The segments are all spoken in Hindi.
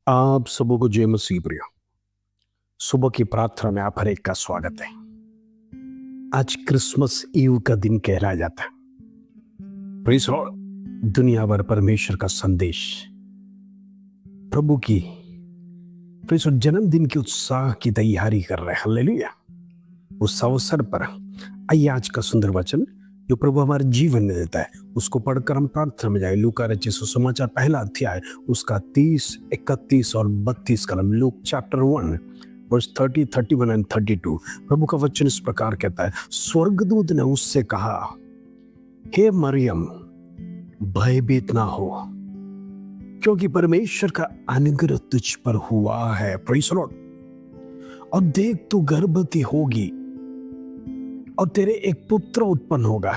आप सबों को जय मसीह प्रिय। सुबह की प्रार्थना में आप हर एक का स्वागत है। आज क्रिसमस ईव का दिन कहलाया जाता है। Praise Lord. दुनिया भर परमेश्वर का संदेश, प्रभु की प्रेज़ लॉर्ड जन्मदिन की उत्साह की तैयारी कर रहे हैं। हालेलुया। उस अवसर पर आइए आज का सुंदर वचन जो प्रभु हमारे जीवन में देता है उसको पढ़कर हम प्रार्थना में जाए। लूका रचित सुसमाचार पहला अध्याय उसका 30, 31 और 32 कलम। Luke chapter 1 verse 30, 31 and 32। प्रभु का वचन इस प्रकार कहता है, स्वर्गदूत ने उससे कहा, हे मरियम, भयभीत ना हो, क्योंकि परमेश्वर का अनुग्रह तुझ पर हुआ है। Praise Lord. और देख, तू गर्भवती होगी और तेरे एक पुत्र उत्पन्न होगा,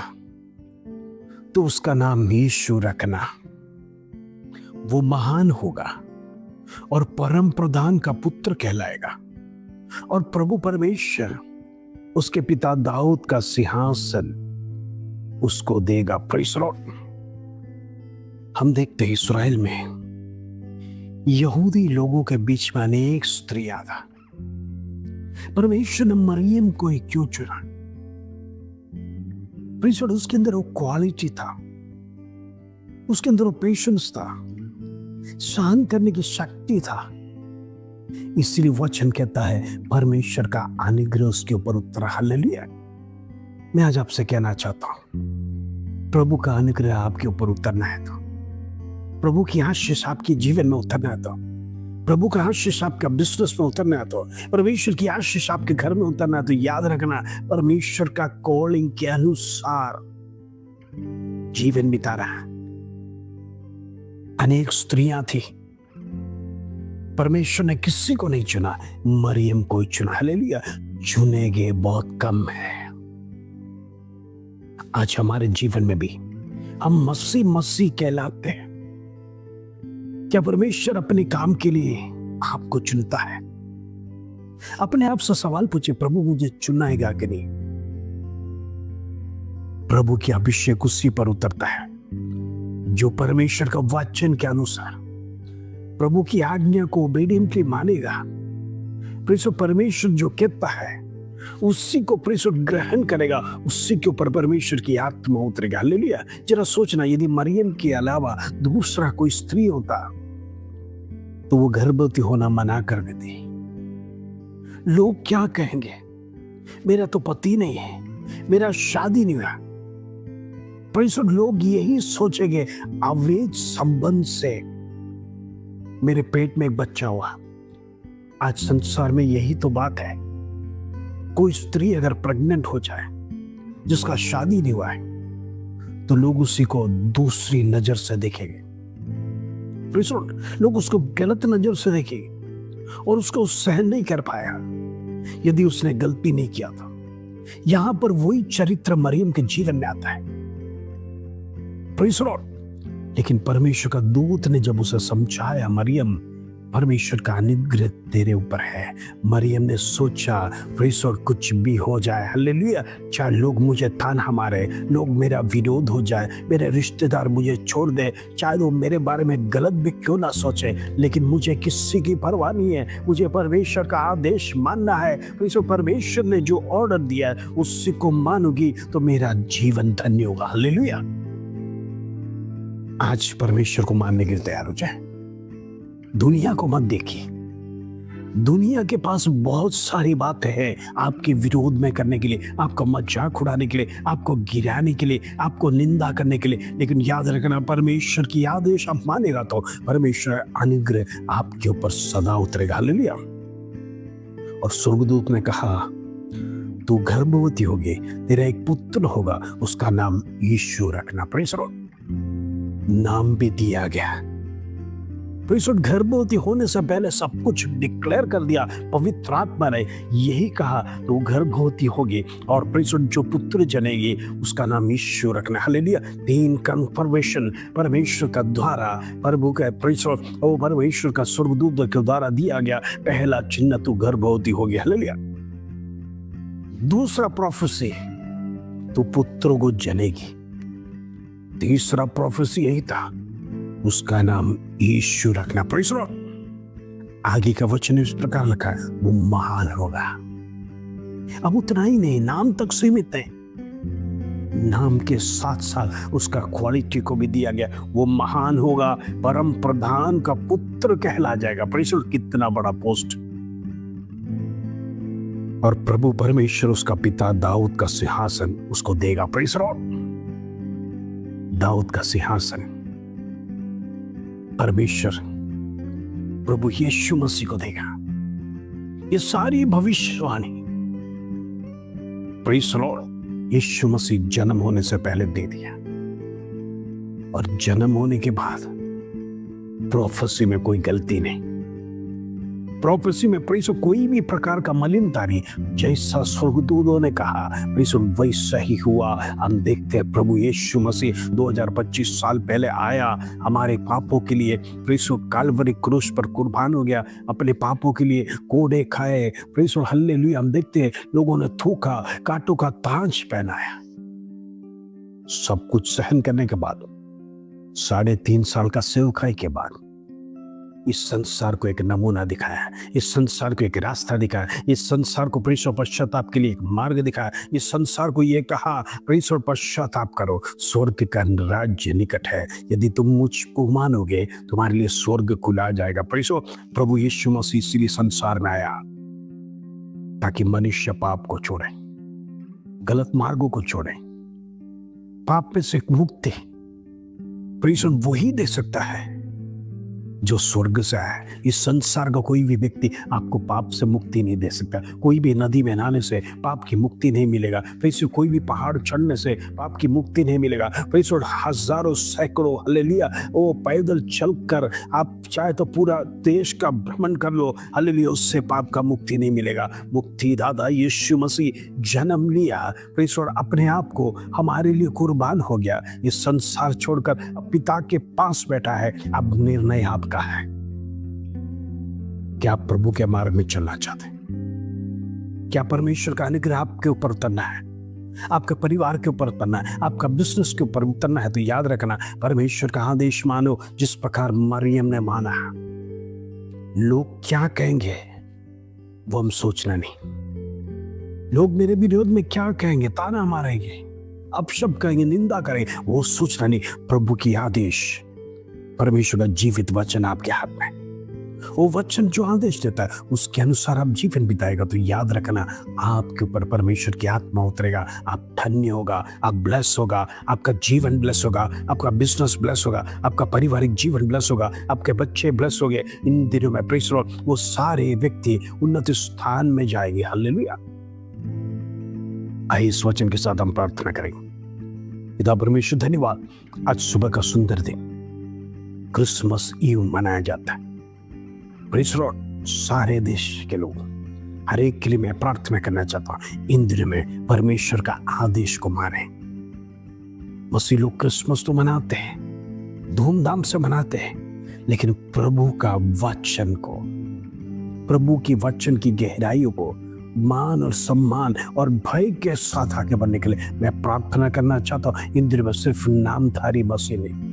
तो उसका नाम यीशु रखना। वो महान होगा और परम प्रधान का पुत्र कहलाएगा, और प्रभु परमेश्वर उसके पिता दाऊद का सिंहासन उसको देगा। Praise Lord. हम देखते हैं इस्राएल में यहूदी लोगों के बीच में अनेक स्त्रियां था। परमेश्वर ने मरियम को ही क्यों चुना? उसके अंदर वो क्वालिटी था, उसके अंदर वो पेशेंस था, सहन करने की शक्ति था। इसलिए वचन कहता है परमेश्वर का अनुग्रह उसके ऊपर उतरा। हालेलुया। मैं आज आपसे कहना चाहता हूं, प्रभु का अनुग्रह आपके ऊपर उतरना है तो, प्रभु की आशीष आपके जीवन में उतरना है तो, प्रभु का आशीष आपका बिजनेस में उतरना है तो, परमेश्वर की आशीष आपके घर में उतरना है तो याद रखना, परमेश्वर का कॉलिंग के अनुसार जीवन बिता रहा है। अनेक स्त्रियां थी, परमेश्वर ने किसी को नहीं चुना, मरियम को ही चुना। हालेलुया। चुने गए बहुत कम है। आज हमारे जीवन में भी हम मसीह कहलाते हैं। क्या परमेश्वर अपने काम के लिए आपको चुनता है? अपने आप से सवाल पूछे, प्रभु मुझे चुनाएगा कि नहीं? प्रभु की अभिषेक उसी पर उतरता है जो परमेश्वर का वचन के अनुसार प्रभु की आज्ञा को ओबीडियंटली मानेगा। परमेश्वर जो कहता है उसी को ग्रहण करेगा, उसी के ऊपर परमेश्वर की आत्मा उतरेगा। हालेलुया। जरा सोचना, यदि मरियम के अलावा दूसरा कोई स्त्री होता तो वो गर्भवती होना मना कर देती। लोग क्या कहेंगे, मेरा तो पति नहीं है, मेरा शादी नहीं हुआ। पर लोग यही सोचेंगे, अवैध संबंध से मेरे पेट में एक बच्चा हुआ। आज संसार में यही तो बात है। कोई स्त्री अगर प्रेग्नेंट हो जाए जिसका शादी नहीं हुआ है तो लोग उसी को दूसरी नजर से देखेंगे। लोग उसको गलत नजर से देखेंगे और उसको सहन नहीं कर पाया यदि उसने गलती नहीं किया था। यहां पर वही चरित्र मरियम के जीवन में आता है। Praise Lord. लेकिन परमेश्वर का दूत ने जब उसे समझाया, मरियम, परमेश्वर का अनुग्रह तेरे ऊपर है। मरियम ने सोचा, प्रेज़ लॉर्ड, कुछ भी हो जाए, हालेलुया, चाहे लोग मुझे ताना मारे, लोग मेरा विरोध हो जाए, मेरे रिश्तेदार मुझे छोड़ दे, चाहे वो मेरे बारे में गलत भी क्यों ना सोचे, लेकिन मुझे किसी की परवाह नहीं है। मुझे परमेश्वर का आदेश मानना है। परमेश्वर ने जो ऑर्डर दिया है उसी को मानूंगी तो मेरा जीवन धन्य होगा। हालेलुया। आज परमेश्वर को मानने के लिए तैयार हो जाए। दुनिया को मत देखिए। दुनिया के पास बहुत सारी बातें हैं आपके विरोध में करने के लिए, आपका मजाक उड़ाने के लिए, आपको गिराने के लिए, आपको निंदा करने के लिए। लेकिन याद रखना, परमेश्वर की आदेश आप मानेगा तो परमेश्वर अनुग्रह आपके ऊपर सदा उतरेगा। हालेलुया। और स्वर्गदूत ने कहा, तू गर्भवती होगी, तेरा एक पुत्र होगा, उसका नाम यीशु रखना। Praise Lord. नाम भी दिया गया। गर्भवती होने से पहले सब कुछ डिक्लेयर कर दिया। पवित्र आत्मा ने यही कहा, तो गर्भवती होगी और जो पुत्र जनेगी उसका नाम यीशु रखना। हालेलुया। 3 कन्फर्मेशन परमेश्वर का द्वारा, प्रभु का परमेश्वर का स्वर्गदूत के द्वारा दिया गया। पहला चिन्ह, तू गर्भवती होगी। हालेलुया। दूसरा प्रोफेसी, तू पुत्र को जनेगी। तीसरा प्रोफेसी यही था, उसका नाम यीशु रखना। Praise Lord. आगे का वचन इस प्रकार लिखा है, वो महान होगा। अब उतना ही नहीं, नाम तक सीमित है, नाम के साथ साथ उसका क्वालिटी को भी दिया गया। वो महान होगा, परम प्रधान का पुत्र कहला जाएगा। परमेश्वर, कितना बड़ा पोस्ट। और प्रभु परमेश्वर उसका पिता दाऊद का सिंहासन उसको देगा। परमेश्वर, दाऊद का सिंहासन परमेश्वर प्रभु यीशु मसीह को देगा। ये सारी भविष्यवाणी प्रेज़ द लॉर्ड यीशु मसीह जन्म होने से पहले दे दिया, और जन्म होने के बाद प्रोफेसी में कोई गलती नहीं। प्रोफेसी में प्रेसो कोई भी प्रकार का मलिनता नहीं। जैसा स्वर्गदूतों ने कहा प्रेसो वैसा ही हुआ। हम देखते हैं प्रभु यीशु मसीह 2025 साल पहले आया, हमारे पापों के लिए प्रेसो काल्वरी क्रूस पर कुर्बान हो गया, अपने पापों के लिए कोड़े खाए। Presso hallelujah. हम देखते हैं लोगों ने थूका, कांटों का ताज पहनाया। सब कुछ सहन करने के बाद 3.5 साल का सेवकाई के बाद इस संसार को एक नमूना दिखाया, इस संसार को एक रास्ता दिखाया, इस संसार को प्रेषण पश्चाताप के लिए एक मार्ग दिखाया, इस संसार को ये कहा प्रेषण पश्चाताप करो, स्वर्ग का राज्य निकट है। यदि तुम मुझको मानोगे तुम्हारे लिए स्वर्ग खुला जाएगा। प्रेषण प्रभु यीशु मसीह इसीलिए संसार में आया ताकि मनुष्य पाप को छोड़े, गलत मार्गों को छोड़े, पाप में से मुक्ति प्रेषण वही दे सकता है जो स्वर्ग से है। इस संसार का कोई भी व्यक्ति आपको पाप से मुक्ति नहीं दे सकता। कोई भी नदी में नहाने से पाप की मुक्ति नहीं मिलेगा। वैसे कोई भी पहाड़ चढ़ने से पाप की मुक्ति नहीं मिलेगा। वैसे हजारों सैकड़ों हालेलुया वो पैदल चलकर आप चाहे तो पूरा देश का भ्रमण कर लो, हालेलुया, उससे पाप का मुक्ति नहीं मिलेगा। मुक्ति दाता यीशु मसीह जन्म लिया, वैसे अपने आप को हमारे लिए कुर्बान हो गया, इस संसार छोड़कर पिता के पास बैठा है। अब निर्णय आपका है। क्या आप प्रभु के मार्ग में चलना चाहते हैं? क्या परमेश्वर का अनुग्रह आपके ऊपर उतरना है, आपके परिवार के ऊपर उतरना है, आपका बिजनेस के ऊपर उतरना है? तो याद रखना, परमेश्वर का आदेश मानो जिस प्रकार मरियम ने माना। लोग क्या कहेंगे वो हम सोचना नहीं। लोग मेरे विरोध में क्या कहेंगे, ताना मारेंगे, अपशब्द कहेंगे, निंदा करेंगे, वो सोचना नहीं। प्रभु की आदेश, परमेश्वर का जीवित वचन आपके हाथ में, वो वचन जो आदेश देता है उसके अनुसार आप जीवन बिताएगा तो याद रखना आपके ऊपर परमेश्वर की आत्मा उतरेगा। आप धन्य होगा, आप ब्लेस होगा, आपका जीवन ब्लेस होगा, आपका बिजनेस ब्लेस होगा, आपका पारिवारिक जीवन ब्लेस होगा, आपके बच्चे ब्लेस हो गए। इन दिनों में प्रेज़ द लॉर्ड वो सारे व्यक्ति उन्नत स्थान में जाएंगे। हालेलुया। आइए इस वचन के साथ हम प्रार्थना करेंगे। पिता परमेश्वर धन्यवाद, आज सुबह का सुंदर दिन क्रिसमस ईव मनाया जाता है। प्रेज़ द लॉर्ड सारे देश के लोग, हर एक के लिए मैं प्रार्थना करना चाहता हूं, इन दिनों में परमेश्वर का आदेश को माने। मसीह लोग क्रिसमस तो मनाते हैं, धूमधाम से मनाते हैं, लेकिन प्रभु का वचन को, प्रभु की वचन की गहराइयों को मान और सम्मान और भय के साथ आगे बढ़ने के लिए मैं प्रार्थना करना चाहता हूं। इन दिनों में सिर्फ नामधारी मसीह नहीं,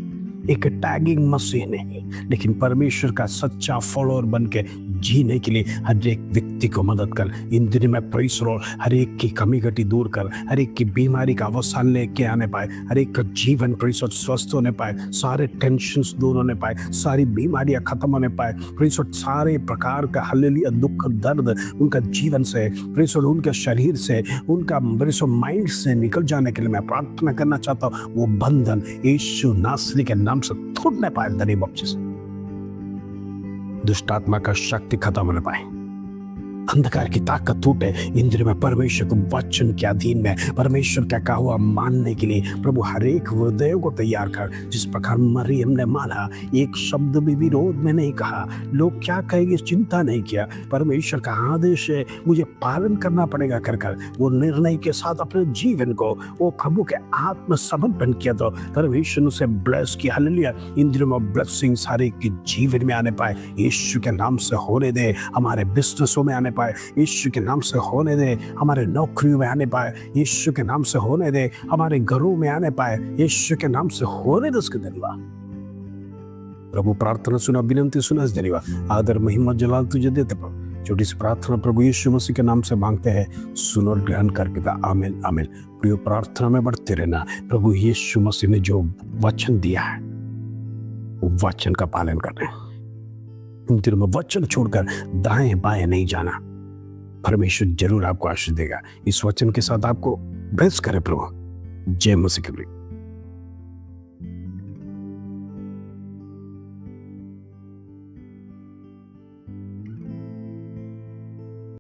एक टैगिंग मसीह नहीं, लेकिन परमेश्वर का सच्चा फॉलोअर बन के जीने के लिए हर एक व्यक्ति को मदद कर। इन दिनों में प्रेज़ द लॉर्ड हर एक की कमी घटी दूर कर, हर एक की बीमारी का अवसान लेके आने पाए, हर एक का जीवन प्रेज़ द लॉर्ड स्वस्थ होने पाए, सारे टेंशन्स दूर होने पाए, सारी बीमारियां खत्म होने पाए। प्रेज़ द लॉर्ड सारे प्रकार का हालेलुया दुख दर्द उनका जीवन से, प्रेज़ द लॉर्ड उनके शरीर से, उनका प्रेज़ द लॉर्ड माइंड से निकल जाने के लिए मैं प्रार्थना करना चाहता हूँ। वो बंधन यीशु नासरी के नाम से टूटने पाए। In the name of Jesus दुष्ट आत्मा का शक्ति खत्म होने पाए, अंधकार की ताकत टूटे। इन दिनों में परमेश्वर को वचन के अधीन में परमेश्वर का कहा हुआ मानने के लिए प्रभु हर एक हृदय को तैयार कर। जिस प्रकार मरियम ने माना, एक शब्द भी विरोध में नहीं कहा, लोग क्या कहेंगे चिंता नहीं किया, परमेश्वर का आदेश है मुझे पालन करना पड़ेगा कर कर वो निर्णय के साथ अपने जीवन को वो प्रभु के आत्म समर्पण किया तो परमेश्वर उसे ब्लेस किया। हालेलुया। इन दिनों में ब्लेसिंग सारे के जीवन में आने पाए, यीशु के नाम से होने दे, हमारे बिजनेसों में आने पाए, यीशु के नाम से होने दे, हमारे नौकरियों में आने पाए, यीशु के नाम से होने दे, हमारे घरों में आने पाए, यीशु के नाम से होने दे। उसके धन्यवाद प्रभु प्रार्थना सुना, विनंती सुना, धन्यवाद, आदर, महिमा, जलाल तुझे देते प्रभु। छोटी सी प्रार्थना प्रभु यीशु मसीह के नाम से मांगते हैं, सुनो और ग्रहण कर पिता, आमीन आमीन। प्रिय, प्रार्थना में बढ़ते रहना। प्रभु यीशु मसीह ने जो वचन दिया है वो वचन का पालन करना है। इन दिनों में वचन छोड़कर दाएं बाएं नहीं जाना। परमेश्वर जरूर आपको आशीष देगा। इस वचन के साथ आपको ब्लेस करे प्रभु। जय मसीह की।